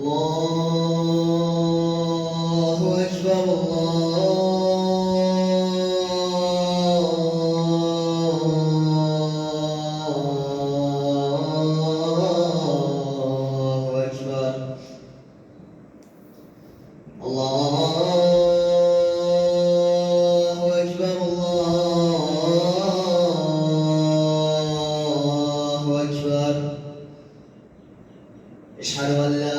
الله أكبر الله أكبر الله أكبر الله أكبر أشهد أن لا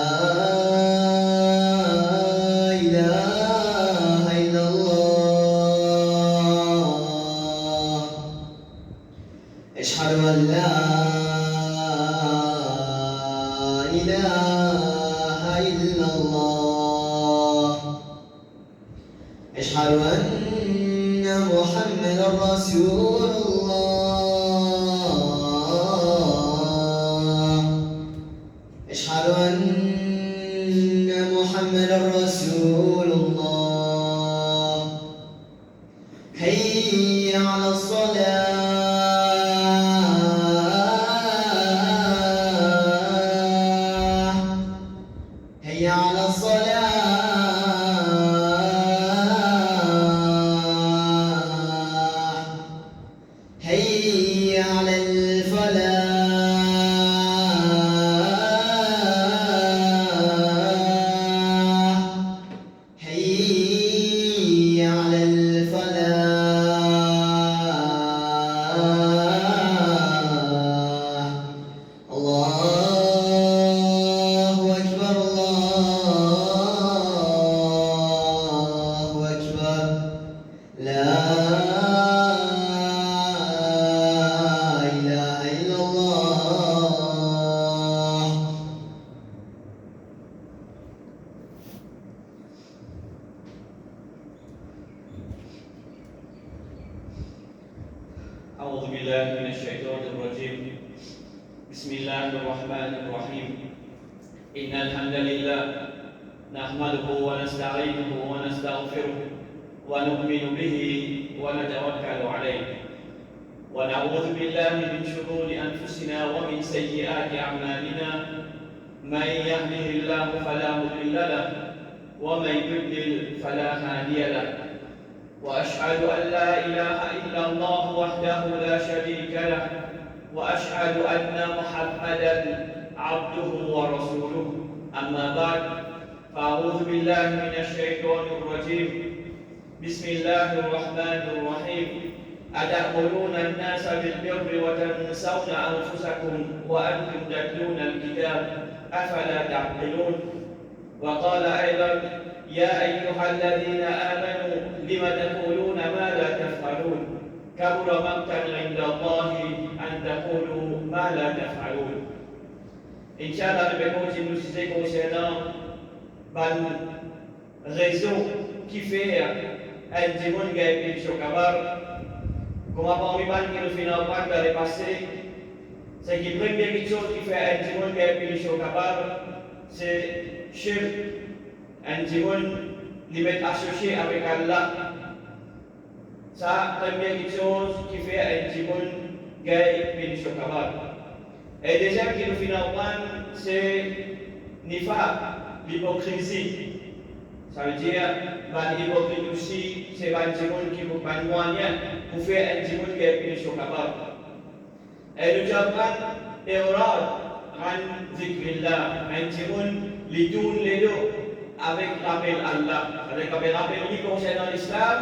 إله إلا الله أشهد أن لا إله إلا الله أشهد أن محمدا رسول الله أشهد أن محمدا رسول الله حي على الصلاة حي على الصلاة حي على الفلاح حي على الفلاح الله أكبر الله أكبر لا إله إلا الله أعوذ بالله من الشيطان الرجيم بسم الله الرحمن الرحيم إن الحمد لله نحمده ونستعينه ونستغفره ونؤمن به ونتوكل عليه ونعوذ بالله من شرور أنفسنا ومن سيئات أعمالنا من يهده الله فلا مضل له ومن يضلل فلا هادي له وأشهد أن لا إله إلا الله وحده لا شريك له وأشهد أن محمدًا عبده ورسوله أما بعد فأعوذ بالله من الشيطان الرجيم بسم الله الرحمن الرحيم أتأمرون الناس بالبر وتنسون أنفسكم وأنتم تتلون الكتاب أفلا تعقلون وقال أيضا يا أيها الذين آمنوا لم تقولون ما لا تفعلون كبر مقتا عند الله أن تقولوا ما لا تفعلون Inch'Allah, nous allons nous citer concernant une raison qui fait un démon qui a été chocabar. Comme avant, nous avons nous finir par le passé. C'est que la première chose qui fait un démon qui a été chocabar, c'est shirk. Un démon qui est associé avec Allah. Ça, la première chose qui fait un démon qui a été chocabar. Et deuxième qui nous finit c'est nifaq, l'hypocrisie. Ça veut dire l'hypocrisie aussi, c'est un démon qui vous pas moyen pour faire un démon qui est plus capable. Et le Japon est rare en zikrillah, un démon qui tourne les dos avec l'appel Allah. Avec l'appel qui concernant l'islam,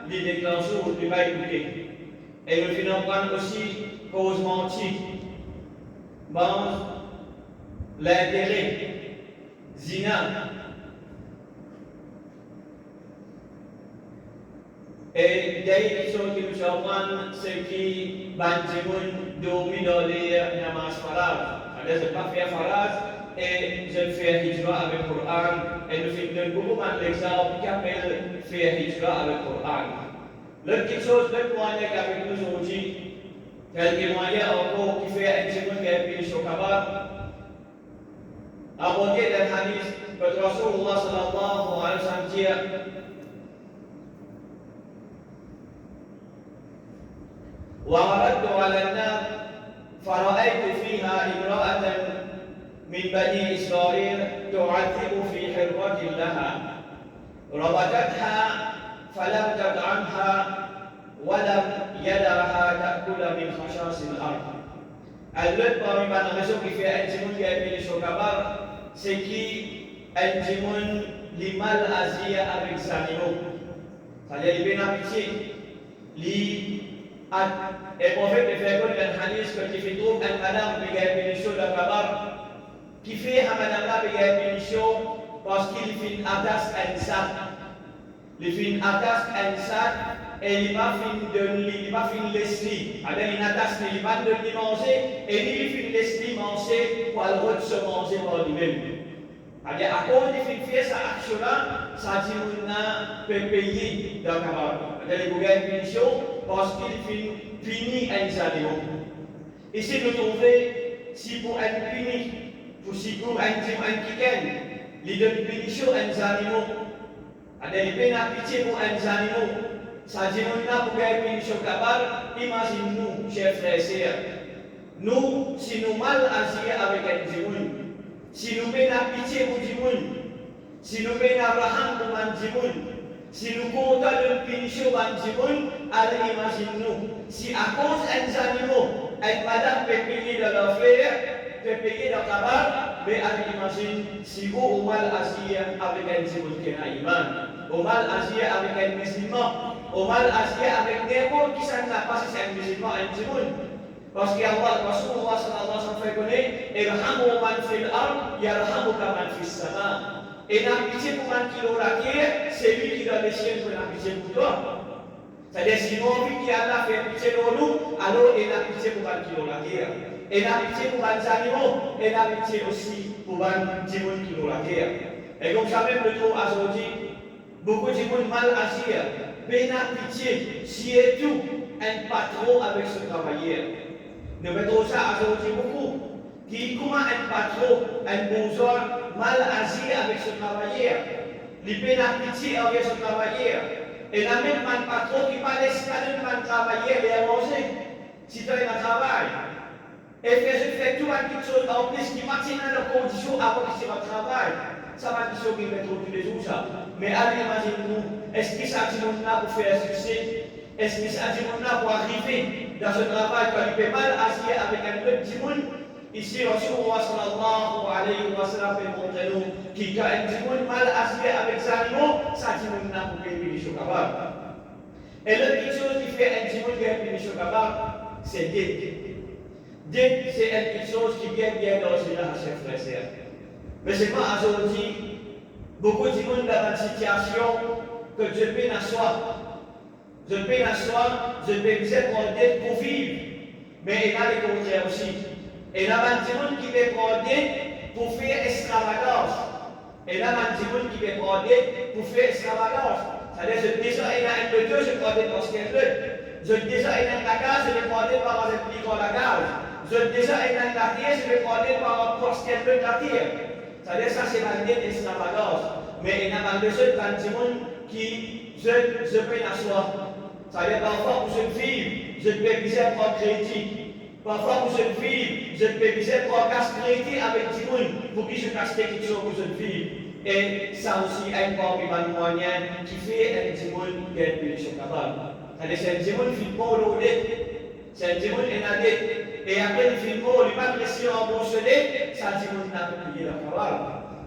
les déclencheurs du pas écouter. Et le finit aussi cause mentir. Mange l'intérêt, zina. Et des choses qui nous surprennent, c'est qui Banjimoun domine dans les namas faraz. C'est-à-dire, je ne pas faire faraz et je fais hijra avec le Coran. Et nous faisons beaucoup d'exemples qui appellent faire hijra avec le Coran. L'autre chose, le moyen avec nous aujourd'hui, quelques moyens encore qui fait un démon qui est plus choquant. Abordé dans le hadith que Rasulullah sallallahu alayhi wa sallam dit ومررت على النار فرأيت فيها امرأة من بني إسرائيل تعذب في حرة لها ربطتها فلم تطعمها ولم يدرها تأكل من خشاش الأرض. L'autre parmi les raisons qui fait un djimoun qui a été les chocabar, c'est qu'un djimoun li mal agi avec ses animaux. C'est-à-dire, il est bien habitué. Et le prophète de faire un hadith que tu trouves un madame qui a été les chocabar, qui fait un madame là qui a été les chocabar parce qu'il fait une attache à un sac. Il fait une attache à un sac. Et il va finir l'esprit. Alors il attache il va de lui manger et il finit l'esprit manger pour le se manger par lui-même. Alors à cause de faire cette action-là, ça dit qu'on peut payer dans le camarade. Alors il y a une punition parce qu'il finit un animal. Ici nous trouvons, si pour un puni, si pour un kiken, il donne une punition à un animal. Alors il peine à pitié pour un animal. Ça dit, nous n'avons pas une punition capable. Imagine-nous, chers frères et sœurs, nous, si nous mal agir avec un djimoun, si nous venons à pitié pour djimoun, si nous venons à raham pour un djimoun, si nous comptons une punition pour un djimoun, alors imagine-nous, si à cause des animaux, une madame peut payer de leur frère, peut payer de tabac, mais alors imagine si vous mal agir avec un djimoun qui a iman, au mal agir avec un musulman, au mal agir avec n'importe qui ça n'a pas si c'est un musulman, un djimoun. Parce qu'Allah, Rasulullah sallallahu alayhi wa sallam fait connaître, irhamu man fil ard, yarhamuka man fis sama. Et la pitié pour man qui l'ont la terre, c'est lui qui donne les cieux pour la pitié pour toi. C'est-à-dire, si nous avons vu qu'Allah fait pitié pour nous, alors il a pitié pour man qui l'ont la terre. Et la pitié pour man animaux, et la pitié aussi pour man djimoun qui l'ont la terre. Et comme ça même le trouve aujourd'hui, beaucoup de djimoun mal agir. Ben à pitié, si et tout, un patron avec ce travailleur. Nous mettons ça aujourd'hui beaucoup. Qui comment un patron, un bourgeois, mal agi avec ce travailleur. Il peine à pitié avec ce travailleur. Et la même un patron qui va laisser un travailleur et à manger. Si tu as un travail. Et je fais tout un petit chose en plus qui maintient dans les conditions avant qu'il se travail. Ça va être sûr qu'il va tous les jours ça. Mais allez, imagine-nous, est-ce que ça dit mon pour faire succès? Est-ce que ça dit mon pour arriver dans ce travail quand il fait mal assis avec un autre djimoun? Ici, Rasulullah sallallahu alayhi wa sallam fait montrer nous qu'il y a un djimoun mal assis avec ses animaux, ça dit mon pour payer les chocabar. Et l'autre chose qui fait un djimoun qui payer les chocabar, c'est dette. Dette, c'est une chose qui vient bien dans ce là, chers frères et sœurs. Mais c'est pas aujourd'hui, beaucoup de monde dans une situation que je peine à soi. Je peine à soi, je peine prendre dette pour vivre. Mais il y a les contraires aussi. Et là, il y a des gens qui veulent prendre dette pour faire extravagance. Et là, il y a des gens qui veulent prendre dette pour faire extravagance. C'est-à-dire, déjà, il y a un peu de je prends dette parce qu'il y a déjà, il y a un bagage, je vais prendre dette par un petit bagage. Déjà, il y a un quartier, je vais prendre dette par un poste qui est le quartier. C'est-à-dire ça c'est la dette extravagance. Mais il y a un besoin d'un djimoun qui je peine à soi. C'est-à-dire parfois pour se vivre, je peux viser pour crédit. Parfois pour se vivre, je peux viser pour casse crédit avec djimoun pour que je casse quelque chose pour se vivre. Et ça aussi un parmi les moyens qui fait un djimoun qui est une punition capable. C'est-à-dire c'est un djimoun qui fait pour l'audet. C'est un djimoun qui est un dette. Et après, il fait mot, il va presser en bourselet, ça dit qu'on n'a pas payé la parole.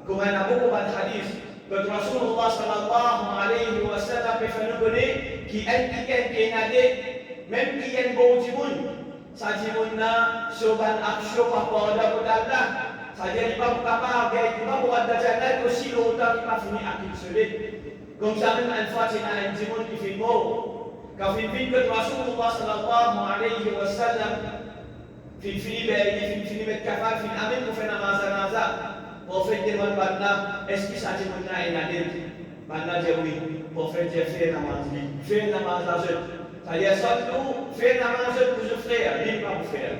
Comme il y a beaucoup de hadiths, que Rasulullah sallallahu alayhi wa sallam fait nous connaître qui est un dette, même qui est un bon djimoun, ça dit qu'on a sur un action par rapport à Allah. C'est-à-dire qu'il va capable, il va pouvoir d'ailleurs aussi longtemps qu'il va finir à bourselet. Comme ça, même une fois, c'est un djimoun qui fait mot. Quand il dit que Rasulullah sallallahu alayhi wa sallam, في متكفل في الأمن وفينا ما زنازا وفي ديوان بنا اسكي ساتي منا إنادين بنا جوي وفي جفينا مازلي فينا مازل فليصلوا فينا مازل بزفريا لما بفيا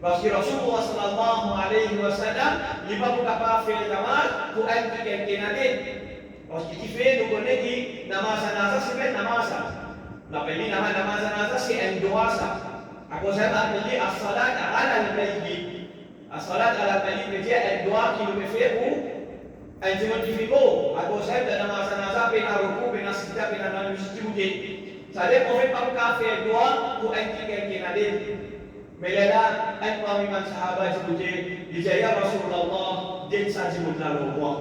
parce que Rasulullah sallallahu alayhi wa sallam il va pas capable faire namaz pour être quelqu'un parce qu'il fait nous connaît dit namaz zanaza c'est namaz la peli namaz zanaza c'est un doa ça. Aku saya ambil as-salat ala al-mayyit. As-salat ala nabi veut dire un doigt qui nous fait pour un dimanche qui fait beau. À cause de la namazanaza, pena roku, pena sita, pena nanusti mouté. Ça veut dire qu'on fait pas qu'à faire doigt pour un qui quelqu'un a dit. Mais là, un parmi les sahaba dit, il dit, ya Rasulallah, dit ça dit mon là le roi.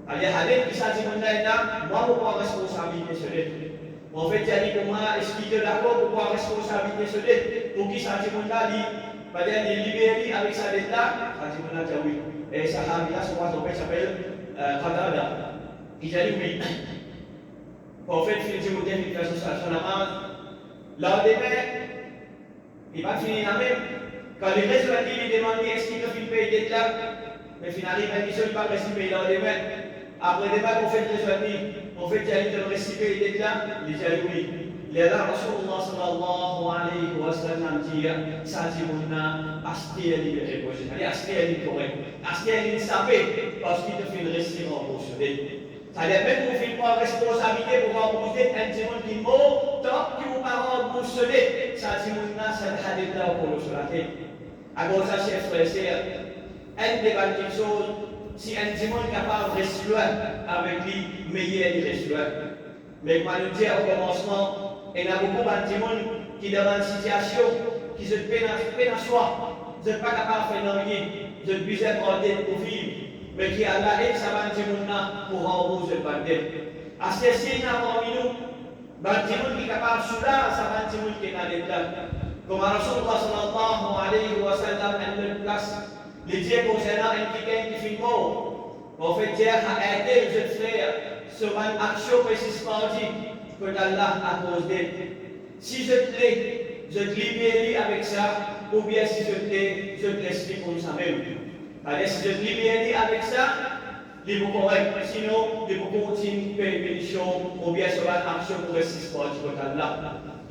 Alors, hadith qui ça dit mon là, moi, je prends responsabilité sur lui. En fait, il dit pour moi, est-ce qu'il est d'accord pour prendre responsabilité sur lui? Pour qui ça dit mon là, il est libéré avec sa dette là, ça dit mon là, oui. Et sahaba, là, son père s'appelle Qatada. Il a dit oui. En fait, il dit mon il fait son namaz. Là, au début, il va finir la même. Quand les résultats lui demandent est-ce qu'il te fait payer dette là, mais finalement, il dit qu'il ne va pas réciper là au début. Après le débat qu'on fait les résultats, on fait qu'il y a une réciper dette là, il dit oui. Les là, Rasulullah sallallahu alayhi wa sallam dit ça dit mon nom, acheter à libérer pour je dis acheter à libérer, acheter à libérer parce qu'il te fait une récit remboursée. C'est-à-dire même vous faites pas responsabilité pour rembourser un dimanche qui mort, tant que vous pas remboursé, ça dit mon nom, c'est le hadith là pour le solater. À cause de ça, chers frères et sœurs, un des bonnes choses, si un dimanche est capable de rester avec lui, meilleur il reste. Mais comme je disais au commencement, il y a beaucoup de dimanche qui sont dans une situation qui se peine à soi, ils ne sont pas capables de faire rien, ils ont besoin de pour vivre, mais qui a la haine, ça va dimanche pour rembourser le bandit. À ce signe parmi nous, le dimanche qui est capable de soulager, ça va dimanche qui est dans les plans. Comme Rasulullah sallallahu alayhi wa sallam a une place, les dieux concernant un quelqu'un qui fait mort, en fait, Dieu a aidé les jeunes frères sur une action précisément que Allah a cause d'elle. Si je te l'ai, je te libère avec ça, ou bien si je te l'ai, je te laisse comme ça même. C'est-à-dire, si je te libère avec ça, il est correct. Sinon, il faut continuer à faire une bénédiction, ou bien sur une action pour résister à Allah.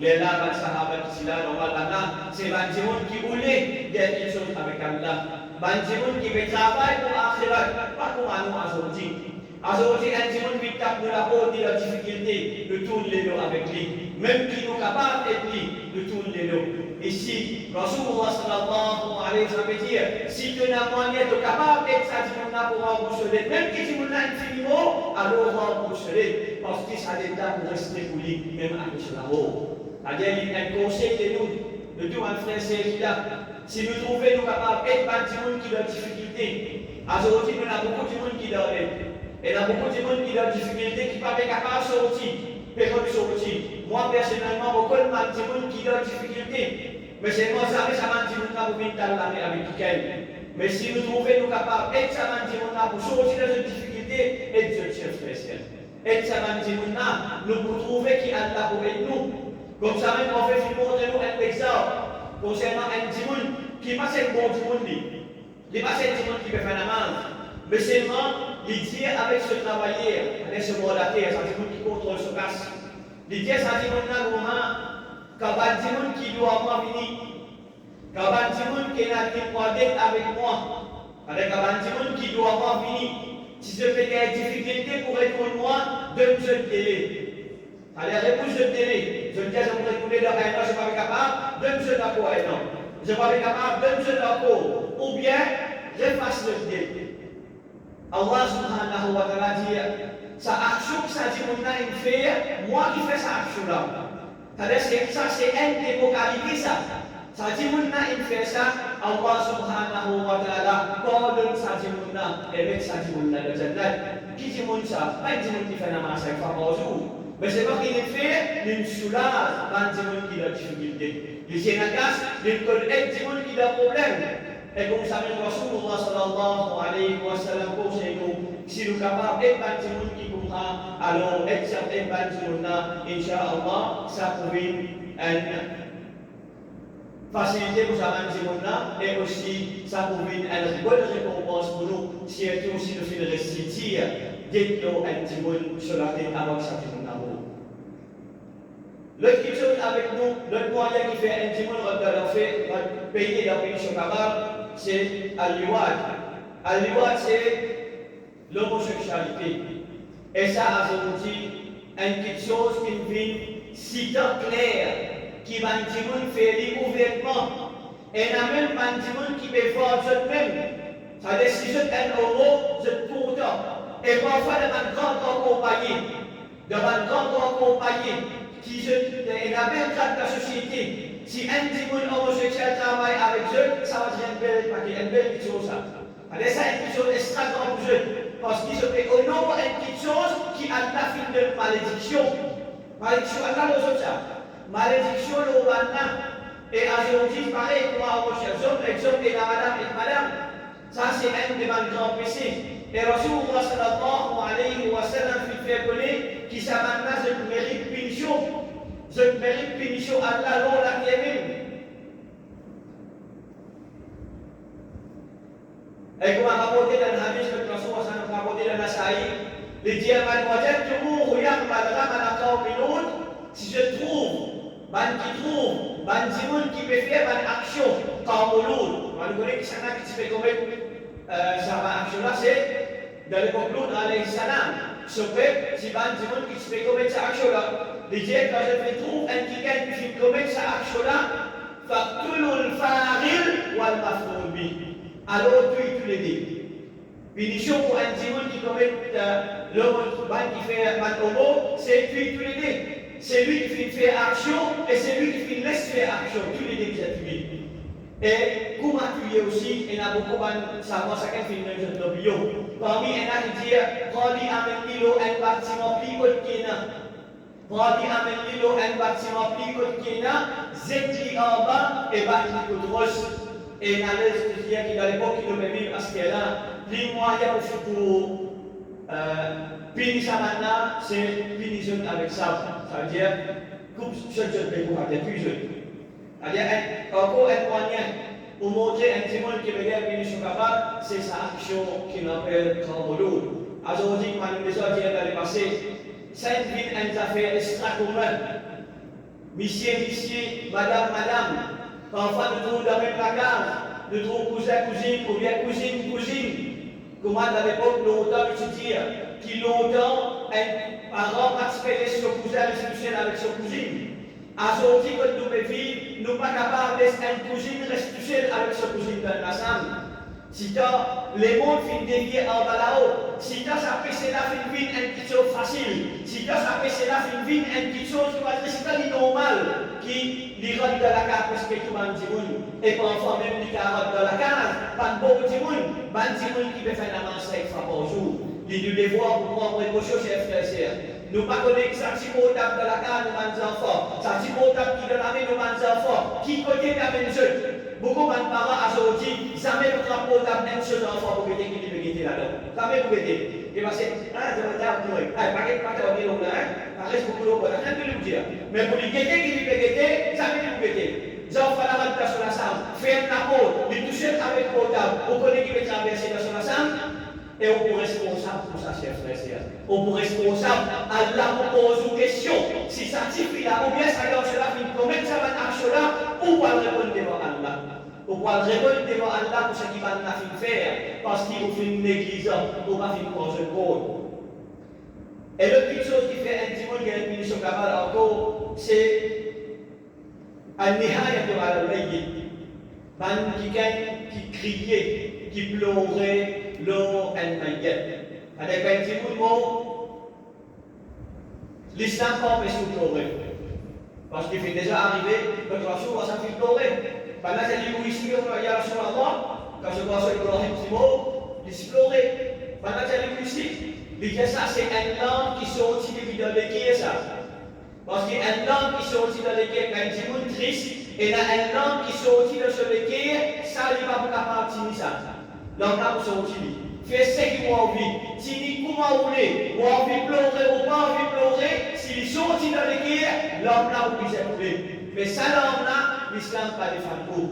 Les là, les sahaba qui sont là, normalement, c'est les gens qui voulaient quelque chose avec Allah. Les gens qui veulent travailler pour l'akhirat, pas pour nous aujourd'hui. Aujourd'hui, un gens qui tape de la peau de la difficulté, de tourner les dos avec lui. Même qui nous capables d'être lui, de tourner les dos. Ici, Rasulullah sallallahu alayhi wa sallam dit, si tu n'as pas été capable d'être ça, tu n'as pas rembourser. Même si tu n'as pas infiniment, alors rembourser. Parce que ça n'est pas pour rester pour lui, même avec ce là-haut. C'est-à-dire, il y a un conseil de nous, de tout un frère qui là. Si nous trouvons nous capables d'être pas de monde qui a des difficultés, aujourd'hui, nous avons beaucoup de monde qui a des et il y a beaucoup de monde qui a des difficultés, qui ne sont pas capables de sortir. Personne ne sortir. Moi, personnellement, beaucoup de monde qui a des difficultés. Mais c'est moi, ça m'a dit, nous avons vu l'année avec quelqu'un. Mais si nous trouvons nous capables d'être ça m'a dit, pour sortir de ces difficultés, et Dieu chef spécial. Et ça m'a dit, nous pouvons trouver qui a là pour nous. Comme ça, même, on fait montrer nous un exemple concernant un dimanche qui passe un bon dimanche. Il passe un dimanche qui peut faire la main. Mais seulement, il dit avec ce travailleur, avec ce mandataire, c'est un dimanche qui contrôle ce casse. Il dit, c'est un dimanche quand un dimanche qui doit avoir fini, quand un dimanche qui n'a pas d'être avec moi, avec un dimanche qui doit avoir fini, si je fais des difficultés pour répondre moi, donne-je le délai. Allez, réponse de délai. Je me dis, je voudrais couler dans un an, je ne suis pas capable, donne-je d'accord un an. Je ne suis pas capable, donne-je d'accord. Ou bien, je fasse le délai. Allah subhanahu wa ta'ala dit, sa action que ça dit, mon âme fait, moi qui fais sa action-là. C'est-à-dire que ça, c'est une des vocalités, ça. Ça dit, mon âme fait ça, Allah subhanahu wa ta'ala, pardonne ça dit, mon âme, et avec ça dit, mon âme, le jannat. Qui dit, mon ça? Pas dit, mon qui fait la masse, il faut pas jour. Mais c'est pas qu'il est fait, il soulage un dimanche qui a difficulté. Il y a une casse, il connaît un dimanche qui a problème. Et comme ça, même Rasulullah sallallahu alayhi wa sallam conseille nous, si nous sommes capables d'être un dimanche qui comprend, alors être certain un dimanche, Inch'Allah, ça pourrait une facilité pour ça un dimanche, et aussi ça pourrait une bonne récompense pour nous, surtout si nous faisons réciter, dites-nous un dimanche sur la tête avant que ça dimanche. L'autre chose avec nous, l'autre moyen qui fait un dimanche de payer la péninsule capable, c'est Al-Liwad. Al-Liwad, c'est l'homosexualité. Et ça, aujourd'hui, une petite chose qui vient si claire, qui va un dimanche faire ouvertement. Et il y a même un monde qui peut voir eux-mêmes. C'est-à-dire, si je suis un homo, je suis content. Et parfois, dans une grande compagnie, qui est la même grade de la société, si un monde homosexuel travaille avec eux, ça va être une belle chose. C'est-à-dire, ça une chose extra grande pour eux. Parce qu'ils ont fait au nom une petite chose qui a la fin de malédiction. Malédiction, Allah nous a ça. Malédiction, l'Obana. Et aujourd'hui, pareil, moi, mon cher exemple, et la madame, ça c'est un des grands péchés. Et Rasulullah sallallahu alayhi wa sallam fait connaître qui ça maintenant, je mérite punition. Je mérite punition, Allah, l'on l'a aimé. Et comme rapporté dans le hadith que Rasulullah sallallahu alayhi wa sallam rapporté dans Nasaï, il dit à man wajadtumuhu ya'mal ghamala qawmi Lut, si je trouve, qui peut faire une action comme Lut, on connaît qui s'en a qui se fait commettre cette action-là, c'est dans l'époque Lut alayhi salam. Sauf que si Banzimoun qui se fait commettre cette action-là, il dit quand je trouve un quelqu'un qui fait commettre cette action-là, faqtulul fa'il wal maf'ul bi. Alors tu les dis. Punition pour un Zimoun qui commet l'homme qui fait un homo, c'est tu les dis. C'est lui qui fait action et c'est lui qui laisse faire action. Tu les dis qui a tué. Et comment tuer aussi, il y a beaucoup de savoir chacun fait une même chose de bio. Parmi il y a qui dit, Radi amène l'îlot un bâtiment plus haut qu'il y a. Radi amène l'îlot un bâtiment plus haut qu'il y a. Zéti en bas et bâtiment de roche. Et il y a qui dans l'époque qui devait vivre à ce qu'elle-là, les moyens pour punir ça maintenant, c'est punir avec ça. Ça veut dire, coupe seul de pour faire plus jeune. C'est-à-dire, encore un moyen pour montrer un petit monde qui regarde punition capable, c'est sa action qu'il appelle Kambolou. Aujourd'hui, comme nous déjà dit dans le passé, cette ville a une affaire extra-commune. Monsieur, madame, parfois nous trouvons dans le même placard, nous trouvons cousin, cousine, ou bien cousine. Comment à l'époque, longtemps, je dire, qui longtemps, un parent participait sur cousin institutionnel avec son cousine. Aujourd'hui, quand nous vivons, nous ne sommes pas capables de faire une cousine institutionnelle avec son cousine dans la salle. Si les mondes finissent dévier en bas là-haut, si ça fait cela fin vite une petite chose facile, si ça fait cela fin vite une petite chose qui va être c'est normal, qui les rentre dans la case parce que tout le monde dit et parfois même les carottes dans la case, pas de beaucoup de monde qui peut faire la manche 5 fois par jour. Les deux devoirs pour prendre précaution chez les frères et sœurs. Nous ne connaissons pas ça qui portable dans la case, nous avons des enfants, ça qui portable qui dans la main, nous avons des enfants, qui côté la même chose. Beaucoup de parents aujourd'hui, jamais ne portable même chose d'enfant pour guetter qui peut guetter là-dedans. Jamais pour guetter. Et parce que, je vais dire, pas de dire, pas reste beaucoup d'eau, rien de le dire. Mais pour les guetter qui peut guetter, jamais pour guetter. Les enfants la rentrent sur la salle, ferment la porte, les toucher avec le portable, on connaît qui peut traverser sur la salle. Et on est responsable pour ça, chers frères et sœurs. On est responsable. Allah nous pose une question. Si ça suffit là, ou bien ça garde cela, puis commettre ça va là, on va répondre devant Allah. On va répondre devant Allah pour ce qu'il va nous faire. Parce qu'il nous fait une négligence, on va faire cause de code. Et l'autre petite chose qui fait un petit mot qui est une mission capable encore, c'est un nihaya de al-mayyit. Qui criait, qui pleurait. L'eau al-mayyit. Avec un petit bout de mot, l'islam empêche de pleurer. Parce qu'il fait déjà arriver, quand Rasul ça fait pleurer. Pendant que j'ai ici, il y a Rasulallah, quand je vois ce Ibrahim Timo, il s'est pleuré. Pendant que j'ai ici, il dit ça, c'est un langue qui sortit depuis dans l'équerre, ça. Parce qu'il y a une langue qui sortit dans l'équerre, quand il dit triste, et il y a une langue qui sortit dans ce l'équerre, ça, il va pas partir ça. L'homme là pour sortir. Fais ce qu'il a envie. Si il comment on est, ou envie de pleurer ou pas envie de pleurer, s'il sortit dans les guerres, l'homme là vous puisse pleurer. Mais ça, l'homme là, l'islam pas défend pour.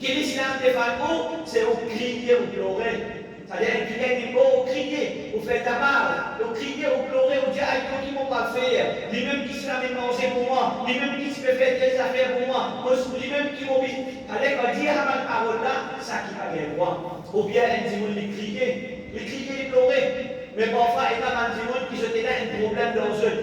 Qui l'islam défend pour, c'est au crier ou pleurer. C'est-à-dire qu'il y a des mots au crier, au faire ta barre, au crier, au pleurer, au dire, aïe, qui m'ont pas faire, les mêmes qui se l'avaient mangé pour moi, les mêmes qui se peuvent faire des affaires pour moi, les mêmes qui m'ont dit, allez, quand dire à ma parole là, ça qui va bien droit. Ou bien, un dimanche, les crier, les pleurer. Mais parfois, il y a un dimanche qui se tenait un problème dans eux.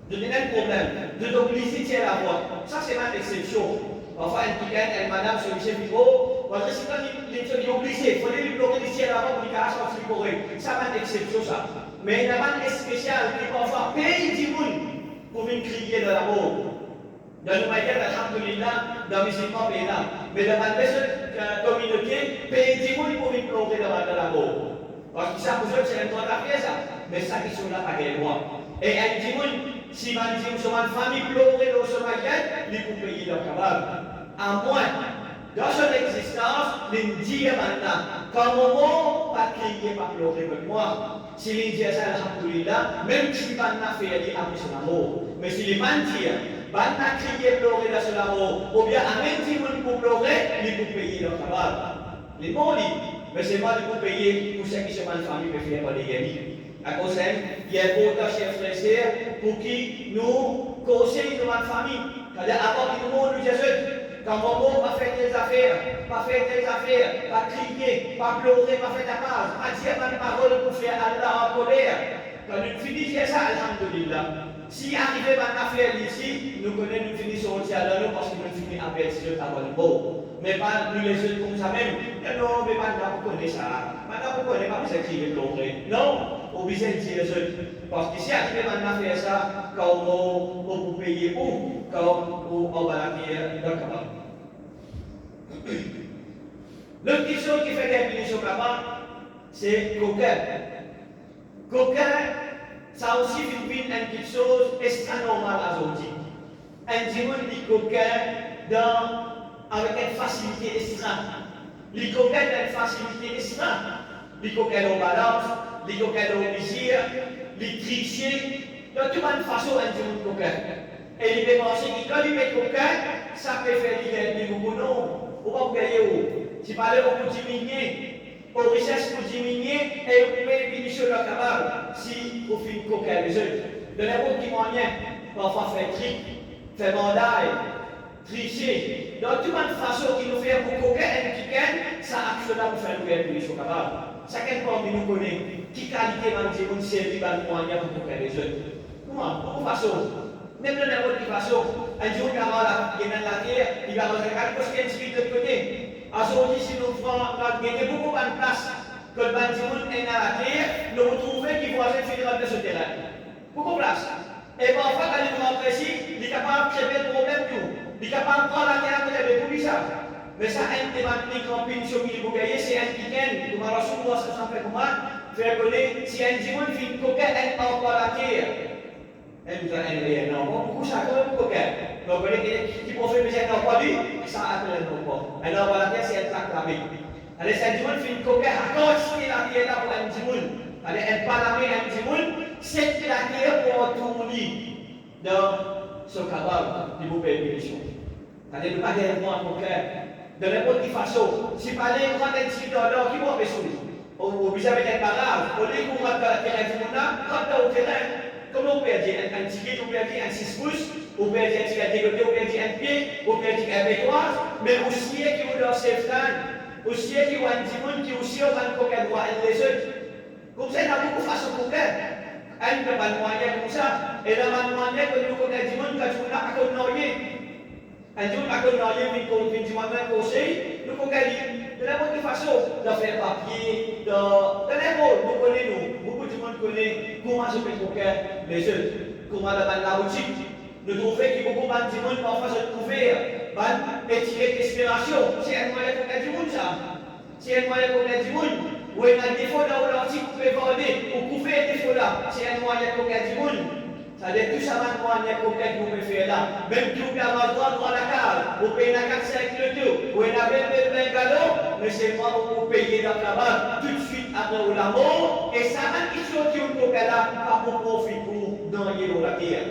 De tenir un problème, de t'obliger à la voix. Ça, c'est ma exception. Parfois, une madame sur le chef du bureau, parce que c'est pas les obligés, il faut les bloquer ici à l'avant pour les caches en slippery. Ça va être exception, ça. Mais il y a un spécial qui parfois paye du monde pour venir crier de l'amour. Dans le maïs, alhamdulillah, dans les musulmans, mais dans la communauté, paye du monde pour venir pleurer de l'amour. Parce que ça, vous autres, c'est un droit d'affaire, ça. Mais ça, qui sont là, pas de droit. Et un dimanche, si man dit sur une famille pleurer dans ce matin, il faut payer leur cabane. À moins, dans son existence, il dit maintenant, quand moment, pas crier, pas pleurer avec moi. S'il dit ça, alhamdulillah, même si il n'a fait, il a mis son amour. Mais s'il est mentir, il n'a crié pleurer dans son amour, ou bien à même si vous pour pleurer, il faut payer leur cabane. Les bons livres, mais c'est moi qui peux payer pour ceux qui sont mal famille, mais faire pas les gamis. À cause il y a beaucoup de chefs frères pour qui nous conseillons de ma famille. C'est-à-dire, avant que nous nous disions, quand mon mot va faire des affaires, pas crier, pas pleurer, pas faire ta page, pas dire ma parole pour faire Allah en colère. Quand nous finissons ça, alhamdulillah. Si arrivé à affaire ici, nous connaissons, nous finissons aussi à l'heure parce que nous finissons à perdre ce travail beau. Mais pas nous les autres comme ça même. Non, mais maintenant vous connaissez ça. Maintenant vous connaissez pas vous écrivez pleurer. Non, vous obligez de dire les autres. Parce que si arrivé maintenant faire ça, quand on vous paye où, quand on va la pierre dans le cabane. L'autre question qui fait définition là-bas, c'est coquin. Coquin. Ça aussi fait une quelque chose extra normal à aujourd'hui. Un dimanche, il coquin avec une facilité extra. Il coquin avec une facilité extra. Il coquin en balance, il coquin en plaisir, il tricher. De toute façon, un dimanche coquin. Et il peut penser que quand il met coquin, ça peut faire des beaucoup non. On va vous gagner où? Si par exemple, on peut diminuer. Aux richesses pour diminuer et vous pouvez finir sur le cabane si vous faites coquin les autres. De n'importe qui moyen, parfois faire trick, faire mandat, tricher. Donc, toute façon qui nous fait pour coquin et qui gagne, ça actionne pour faire finir sur le cabane. Chacun parmi nous connaît qui qualité va nous servir dans le moyen pour coquin les autres. Comment? Pour façon. Même de n'importe quelle façon, un jour, il va dans la terre, il va regarder parce qu'il y a une suite de côté. Aujourd'hui, si nous gagnons beaucoup de place que le bâtiment est dans la terre, nous retrouvons qu'il faut aller fédéral de ce terrain. Beaucoup de place. Et parfois, quand il rentre ici, il est capable de créer le problème tout. Il est capable de prendre la terre de pour lui ça. Mais ça, un des campings sur qui vous gagnez, c'est un week-end, comme alors sur moi, ça s'en fait comment, faire connaître, si un dimanche, il fait une coquette, elle part par la terre. Elle nous a un non, beaucoup ça, comme une coquette. Donc, vous voyez qui profite de cet emploi, ça appelle un emploi. Alors, voilà, c'est un trac la main. Allez, c'est un dimanche, fait une coquette, à cause qu'il a là pour un dimanche. Allez, elle parle la main un dimanche, c'est la terre pour tourner dans ce cabal du beau pays de choses. Allez, ne pas dire moi, coquette. De n'importe quelle façon, si par les grands instituteurs, qui vont faire ça? Vous avez des barrages, au lieu qu'on rentre dans la terre du monde, rentre au terrain. Comment on peut dire un ticket, on peut dire un 6 pouces, on peut dire un ticket dégoté, on peut dire un pied, on peut dire un bétoise, mais aussi qui ont leur self-time, aussi qui ont un dimanche, qui aussi ont un coquin droit et les autres. Comme ça, il y a beaucoup de façons de coquin. Il n'y a pas de moyen comme ça. Et dans le moyen que nous coquin dimanche, quand tu n'as pas de noyer. Un jour, à côté de nous, une dimanche, conseil, nous coquin de n'importe quelle façon, de faire papier, de n'importe, nous connaissons, beaucoup de monde connaît comment se fait coquin les autres, comment la boutique. Nous trouvons qu'il y a beaucoup de monde parfois se trouver, étirer d'inspiration. C'est un moyen coquin du monde, ça. C'est un moyen coquin du monde. Ou il y a un défaut dans l'article, vous pouvez vendre, ou couvrir un défaut là. C'est un moyen coquin du monde. Ça veut dire tout ça, moyen coquin que vous pouvez faire là. Même si vous pouvez avoir droit dans la case, vous payez la carte avec le tout, ou il y a un galop, mais c'est moi vous payez dans la base tout de suite après la mort, et ça va qui sont qui ont coquin là, pas pour profit pour dans la terre.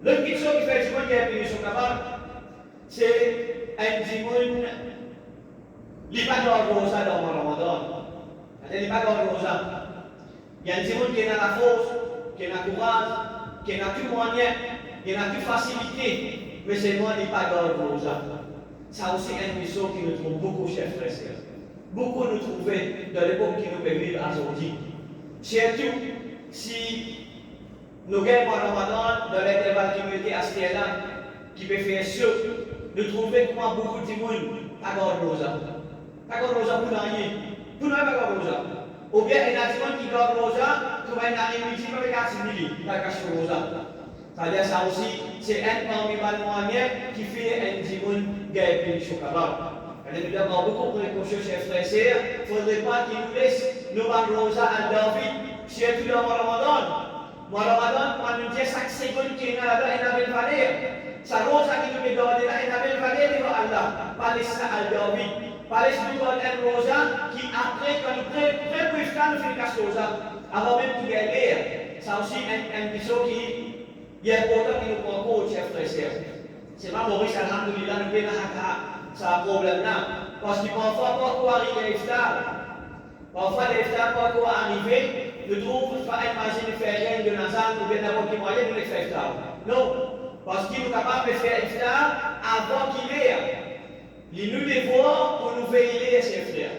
L'autre question qui fait du monde qui a payé sur la base, c'est un dimanche. Il n'y a pas de rosa dans le Ramadan. Il n'y a pas de rosa. Il y a un dimanche qui est dans la force, qui est dans le courage, qui est dans tout moyen, qui est dans toute facilité. Mais c'est moi qui n'ai pas de rosa. Ça aussi une mission qui nous trouve beaucoup, chers frères et sœurs. Beaucoup nous trouvaient dans l'époque qui nous peut vivre aujourd'hui. Surtout si nous gagnons le Ramadan dans l'intervalle qui nous était à ce là, qui peut faire sûr nous trouvons comment beaucoup de monde pas de rosa. Pas de rosa pour rien. Pour nous, pas de rosa. Ou bien, il y a des gens qui gardent rosa, tu vas y aller midi, mais pas de la cache rosa. C'est-à-dire, ça aussi, c'est un parmi les moyens qui fait un dimoun gagner le chocolat. Il y a évidemment beaucoup de précautions, chers frères et sœurs. Il ne faudrait pas qu'ils nous laissent nous vendre rosa à David, surtout dans le Ramadan. Dans le Ramadan, quand nous disons chaque seconde qu'il y a là-bas, il y a une valeur. Sa rosa qui nous met dans là, il y a une valeur devant Allah. Pas laisser ça à David. Pas laisser nous vendre un rosa qui, après, quand nous préparons, nous faisons casse rosa. Avant même qu'il y ait l'air. Ça aussi, un question qui il est important que nous prenions, chers frères et sœurs. C'est pas Maurice, alhamdoulilah, nous avons ça problème-là. Parce que parfois, pourquoi arriver à l'iftar? Parfois, l'iftar, pourquoi arriver? Nous trouvons pas imaginer faire rien de Nazan ou bien n'importe quel moyen de le faire iftar. Non. Parce qu'il est capable de faire iftar avant qu'il ait. Il nous devoir pour nous veiller, chers frères.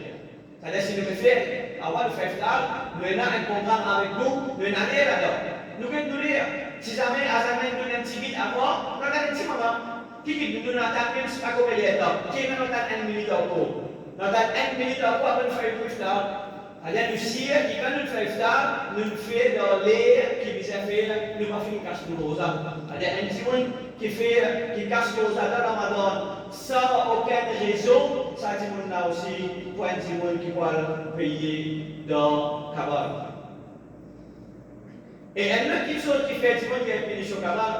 C'est-à-dire, si nous le faisons avant de faire iftar, nous avons un programme avec nous, nous avons aller là-dedans. Nous pouvons nous dire. Si jamais Azamai nous donne un petit vite avant, nous avons un petit moment. Qui nous attend même si pas comme il est là. Qui nous attend 1 minute encore. Nous attend 1 minute encore pour nous faire le iftar. Alors nous sire qui quand nous faisons iftar, nous fait dans l'air qui vise à faire, nous va faire une casse de rosa. Alors un petit monde qui fait, qui casse le rosa dans le Ramadan sans aucune raison, ça dit monde là aussi pour un petit monde qui va payer dans Kabar. Et une autre petite chose qui fait du monde qui est béni au Kabar,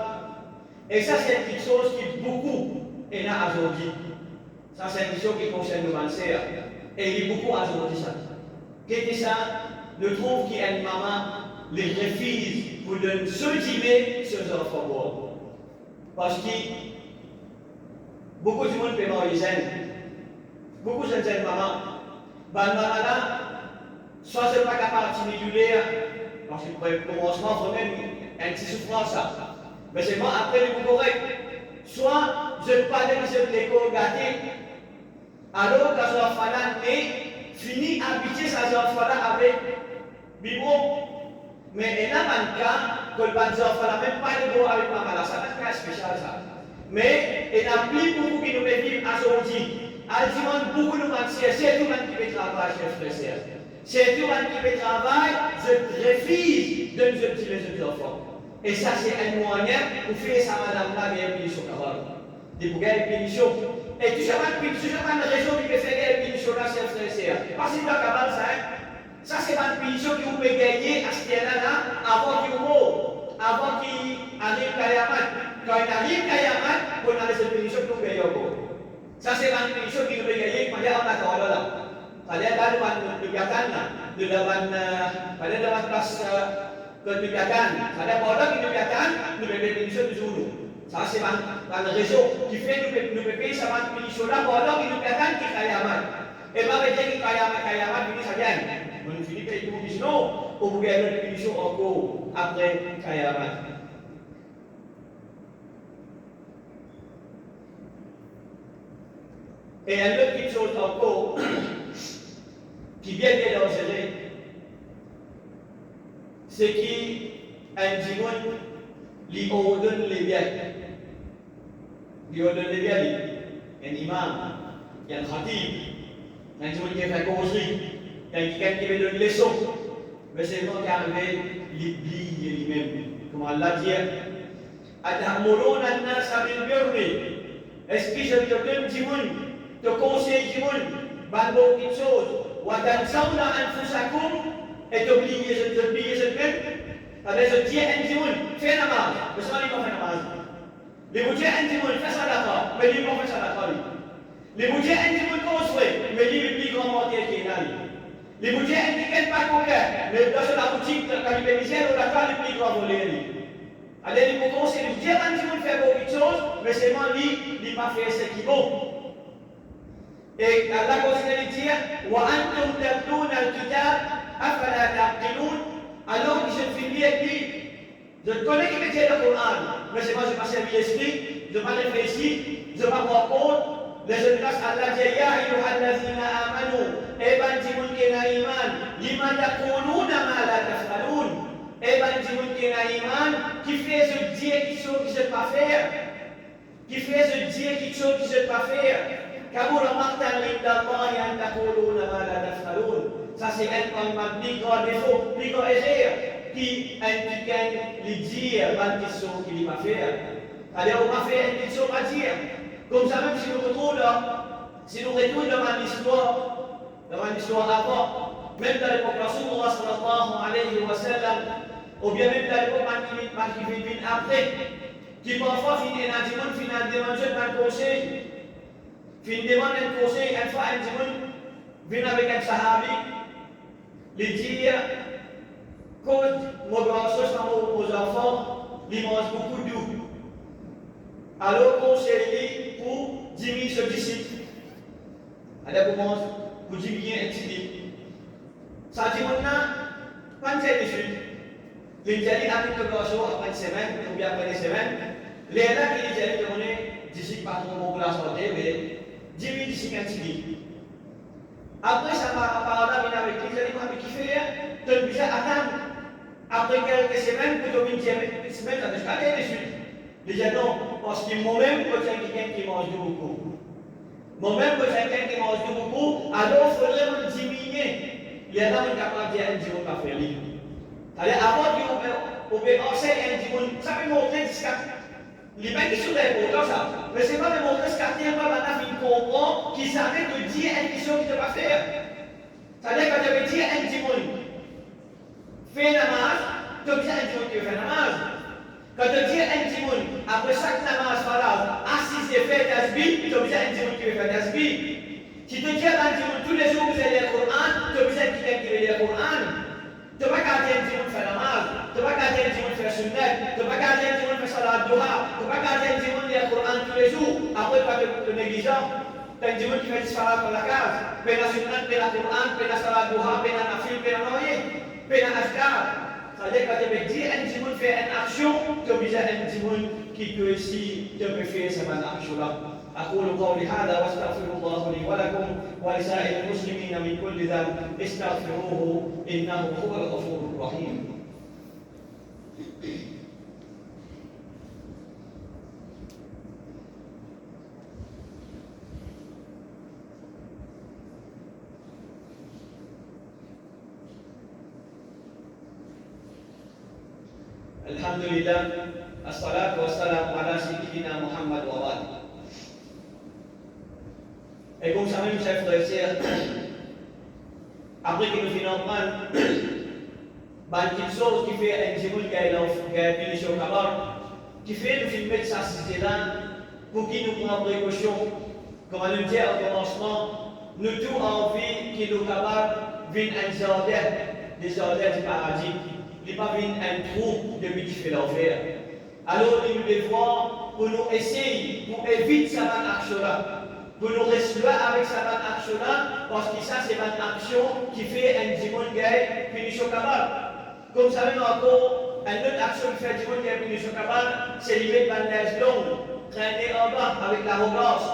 et ça c'est une petite chose qui beaucoup est là aujourd'hui. Ça c'est une petite chose qui concerne nos ancêtres. Et il y a beaucoup aujourd'hui ça. Qu'est-ce que ça? Nous trouvons qu'il y a une maman, les refuse pour donner ce dîner sur leurs enfants. Parce que beaucoup de monde peut mourir jeune. Beaucoup de jeunes mamans. Maman là, soit je ne suis pas capable de stimuler. Parce que pour le commencement, il faut même un petit souffrance. Mais c'est moi, après le correct. Soit je parle de l'école gâté, alors que ce enfant-là est fini habitué sa enfant-là avec biberon. Mais il y a un cas que le enfant-là même pas de beau avec maman, ça c'est un cas spécial ça. Mais il y a plus beaucoup qui nous vivent aujourd'hui. Altimon, beaucoup nous manquent, c'est tout le monde qui fait travail, chers frères et sœurs. C'est tout le monde qui fait travail, je refuse de nous utiliser les enfants. Et ça, c'est un moyen pour faire ça, madame-là, mais une punition capable. Des bouquets de punition. Et tout ça, une raison qui peut faire une punition là, chers frères et sœurs. Parce que c'est pas capable, ça. Ça, c'est une punition qui vous peut gagner à ce là avant qu'il meure, avant qu'il arrive à Kayamat. Quand il arrive à Kayamat, on a les punitions qui vous payent encore. Ça, c'est une punition qui vous peut gagner quand il y a un accord là. C'est-à-dire, là, nous avons une place que nous avons. C'est-à-dire, pendant que nous avons une punition de Zulu. Ça, c'est une raison qui fait que nous pouvons payer cette punition-là pendant que nous avons qui Kayamat. Et pas dire que Kayamat, ça gagne. On finit par une punition, on peut gagner une punition encore après Kayamat. Et une autre petite chose encore qui est bien dangereuse, c'est qu'un dimanche lui ordonne les biens. Lui ordonne les biens, un imam, il y a un khatib, un dimanche qui fait causerie, il y a quelqu'un qui veut donner les leçons. Mais c'est moi qui arrive, l'oublie lui-même. Comme Allah dit, Atamuruna an-nasa bil birri. Est-ce que je te donne dimanche, te conseille dimanche, beaucoup de choses. وَتَنْسَوْنَ أَنفُسَكُمْ et t'oubliez même. C'est-à-dire, je dis à un dimanche, fais la namaz. Mais ce n'est pas fait namaz. Les boutiers à un dimanche, fais ça d'accord. Mais lui, pas fait ça d'accord. Les boutiers à un dimanche, construit. Mais lui, le plus grand mortier qui est là. Les boutiers à un dimanche, pas coquet. Mais dans la boutique, quand il est misère, on a pas le plus grand volet. Alors, il faut conseiller, les boutiers à un dimanche, faire beaucoup de choses. Mais c'est moi, lui, il n'a pas fait ce qui est bon. Et Allah continue de dire وَأَنْتُمْ تَتْلُونَ الْكِتَابَ أَفَلَا تَعْقِلُونَ. Alors que je finis et puis je connais qui mettait le Coran, mais c'est moi je n'ai pas servi l'esprit, je n'ai pas réfléchi, je n'ai pas rendre compte. Les jeunes classes Allah dit Ya ayyuhallazina amanu, ebantimul kena iman, lima taquluna ma la taf'alun. Ebantimul kena iman, qui fait ce dire qui ne sait pas faire. qui fait se dire quelque chose qui ne sait pas faire. Kabura maqtan indallahi an taquluna ma la taf'alun. Ça c'est un grand défaut, plus grand erreur qui implique les dire une question qu'il ne pas faire. Alors on va faire une question à dire. Comme ça même si nous retournons dans l'histoire avant, même dans l'époque de Rasulullah sallallahu alayhi wa sallam, ou bien même dans l'époque qui vient après, qui parfois finit un dimanche, finit un conseil, finit un conseil, une fois un dimanche, vient avec un sahabi, lui dire que mon grand-chose aux enfants, ils mangent beaucoup d'eau. Alors conseiller pour diminuer ce disciple. Alors commence pour diminuer un disciple. Ça dit maintenant, pas de suite. Les jali avec le corso après une semaine, ou bien après une semaine, les là qui les jali demander disciple pas trop pour la santé, mais diminuer disciple un disciple. Après ça va parler avec les jali mais qui fait tu bisa attendre après quelques semaines pour te venir semaine ça déjà aller suite. Les gens non, parce que moi-même, quand j'ai quelqu'un qui mange beaucoup, moi-même, quand j'ai quelqu'un qui mange beaucoup, alors il faudrait me diminuer. Il y a là une capacité à dire pas faire libre. Alors, avant qu'on enseigne un dimanche, ça peut montrer jusqu'à. Les mecs qui sont important ça. Mais c'est pas de montrer ce quartier, pas maintenant, il comprend qu'il savait te dire une question qu'il ne peut pas faire. C'est-à-dire, quand tu veux dire un dimanche, fais namaz, tu veux dire un dimanche qui veut faire namaz. Quand tu dis un dimanche, après chaque namaz falaz, assis et fait tasbih, tu as besoin d'un dimanche qui veut faire tasbih. Si tu dis un dimanche tous les jours vous allez lire le Coran, tu as besoin de quelqu'un qui veut lire le Coran. Tu ne vas pas garder un dimanche faire namaz, tu ne vas pas garder un dimanche faire sunnah, tu ne vas pas garder un dimanche faire salat duha, tu ne vas pas garder un dimanche lire le Coran tous les jours. Après, tu vas te négligent. Tu as un dimanche qui fait du salat dans la case, ben la sunnah, ben la Coran, ben la salat duha, ben la nafil, ben la noyer, ben la ashkar. C'est-à-dire quand tu veux dire un petit monde fait une action, tu as besoin d'un petit monde qui peut aussi te faire cette action-là. أقول قولي هذا وأستغفر الله لي ولكم ولسائر المسلمين من كل ذنب استغفروه إنه هو الغفور الرحيم. الحمد لله الصلاة والسلام على سيدنا محمد وبعد. Et comme ça même, chers frères et sœurs, après que nous finissons par une chose qui fait un dimanche qui a été sur le cabal, qui fait nous filmer ça c'est là pour qui nous prend précaution, comme on le dit au commencement, nous tous envie que nous cabal vienne un jardin, des jardins du paradis. Il n'est pas un trou de qui fait l'enfer. Alors, nous devons, pour nous essayer, pour éviter cette action-là, pour nous rester avec cette action-là, parce que ça, c'est une action qui fait un dimanche gay, fini au cabal. Comme ça, même encore, une autre action qui fait un dimanche gay, fini au cabal, c'est l'idée de la neige longue, traîner en bas avec l'arrogance,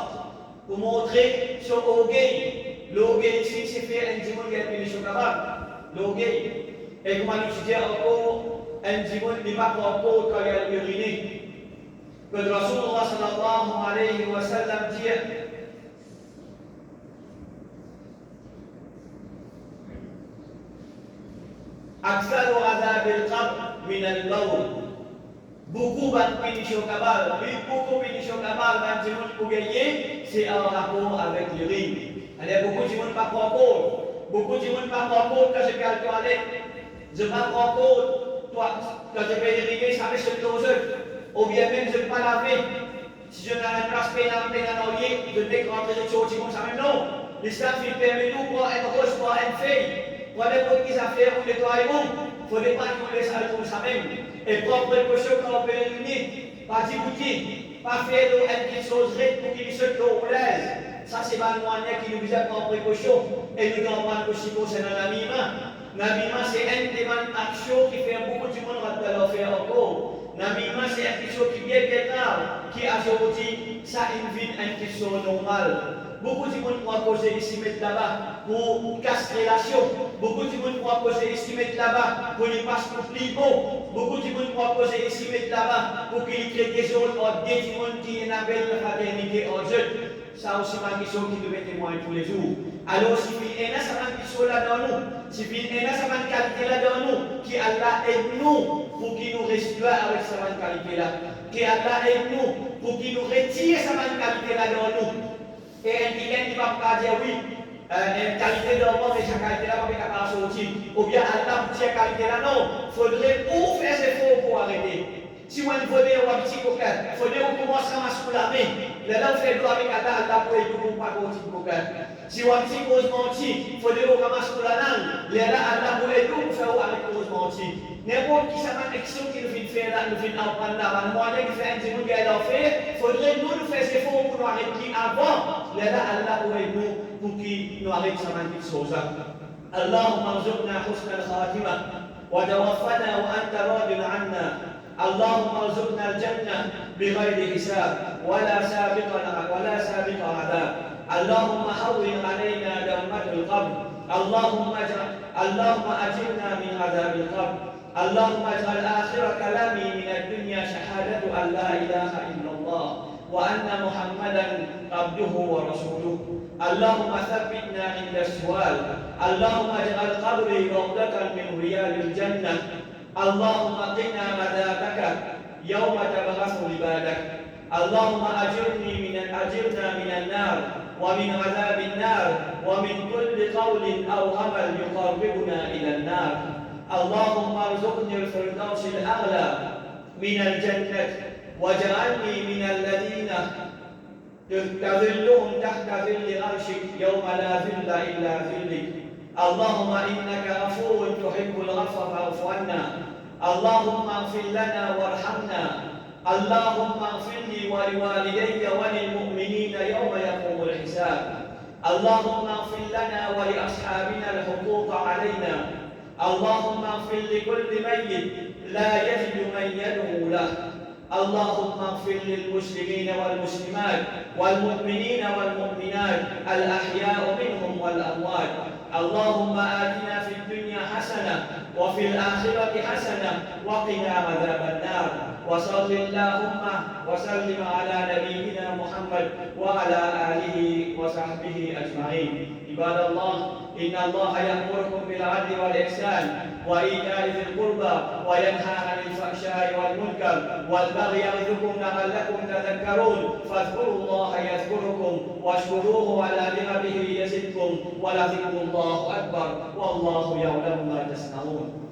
pour montrer son orgueil. L'orgueil ici, c'est faire un dimanche gay, fini au cabal. L'orgueil. Et comme on dit encore, un dimanche n'est pas encore quand il y a uriné. Que le Rasulullah sallallahu alayhi wa sallam dit أكثر عذاب القبر من البول. Beaucoup de péniches au cabal, beaucoup de péniches au cabal, un dimanche pour gagner, c'est en rapport avec l'urine. Alors beaucoup de dimanche pas pour compte. Beaucoup de dimanche pas pour compte quand je vais à la toilette. Je ne me rends compte, toi, quand je vais irriguer, ça fait ce close, ou bien même je ne vais pas laver. Si je n'ai pas de place pénalier, je ne vais pas rentrer de choses comme ça même non. L'islam fait permet nous pour être rose, pour être feuille, pour les petites affaires ou les toilements. Il ne faudrait pas qu'on laisse ça comme ça même. Et prendre précaution quand on peut réunir, pas d'ibouti, pas faire une chose pour qu'il se trouve l'aise. Ça, c'est un moyen qui nous vise à prendre précaution. Et nous devons prendre aussi concernant la mime. Nabima, c'est une des actions qui fait beaucoup de monde va le faire encore. Nabima, c'est une question qui est bien grave, qui a aujourd'hui, ça invite une question normale. Beaucoup de monde vont poser ici, mettre là-bas pour casser relation. Beaucoup de monde vont poser ici, mettre là-bas pour les passes pour plus bon. Beaucoup de monde vont poser ici, mettre là-bas pour qu'ils créent des autres ordres, des gens qui n'ont pas la fraternité en jeu. Ça aussi, ma mission qui devait témoigner tous les jours. Alors, si il y a une mission là dans nous, si il y a une qualité là dans nous, qui Allah aide nous pour qu'il nous restaure avec cette qualité là. Qui Allah aide nous pour qu'il nous retire cette qualité là dans nous. Et un qui va pas dire oui, une qualité de l'homme, mais cette qualité là va pas capable de sortir. Ou bien Allah pour cette qualité là, non. Il faudrait ou faire des efforts pour arrêter. Si on veut dire un petit coquin, il faudrait qu'on commence à masser la main. Là, on fait droit avec Allah, Allah pour aider nous pas petit coquin. Si on a un petit cause menti, il faudrait qu'on commence la langue. Là, Allah pour aider nous faire avec cause menti. N'importe qui ça une action qui nous fait faire là, nous fait apprendre là, moyen de faire un petit qui a fait, il faudrait nous faire des efforts pour nous arrêter avant. Là, Allah pour aider nous pour qu'il nous arrête ça une petite chose. اللهم ارزقنا حسن الخاتمة وتوفنا وأنت راض عنا. اللهم ارزقنا الجنة بغير حساب ولا سابق عذاب. اللهم هون علينا دومة القبر. اللهم أجرنا من عذاب القبر. اللهم اجعل آخر كلامي من الدنيا شهادة أن لا إله إلا الله وأن محمدا عبده ورسوله. اللهم ثبتنا عند السؤال. اللهم اجعل قبري روضة من رياض الجنة. اللهم قنا عذابك يوم تبعث عبادك. اللهم أجرنا من النار ومن عذاب النار ومن كل قول أو عمل يقربنا إلى النار. اللهم ارزقني الفردوس الأعلى من الجنة واجعلني من الذين تظلهم تحت ظل عرشك يوم لا ظل إلا ظلك. اللهم إنك غفور تحب العفو فاعف عنا. اللهم اغفر لنا وارحمنا. اللهم اغفر لي ولوالدي وللمؤمنين يوم يقوم الحساب. اللهم اغفر لنا ولأصحابنا الحقوق علينا. اللهم اغفر لكل ميت لا يجد من يدعو له. اللهم اغفر للمسلمين والمسلمات والمؤمنين والمؤمنات الأحياء منهم والأموات. اللهم آتنا في الدنيا حسنة وفي الآخرة حسنة وقنا عذاب النار. وصل اللهم وسلم على نبينا محمد وعلى آله وصحبه أجمعين. عباد الله، إن الله يأمركم بالعدل والإحسان وإيتاء ذي القربى وينهى عن الفحشاء والمنكر والبغي يعظكم لعلكم تذكرون. فاذكروا الله يذكركم واشكروه على نعمه يزدكم ولذكر الله أكبر والله يعلم ما تصنعون.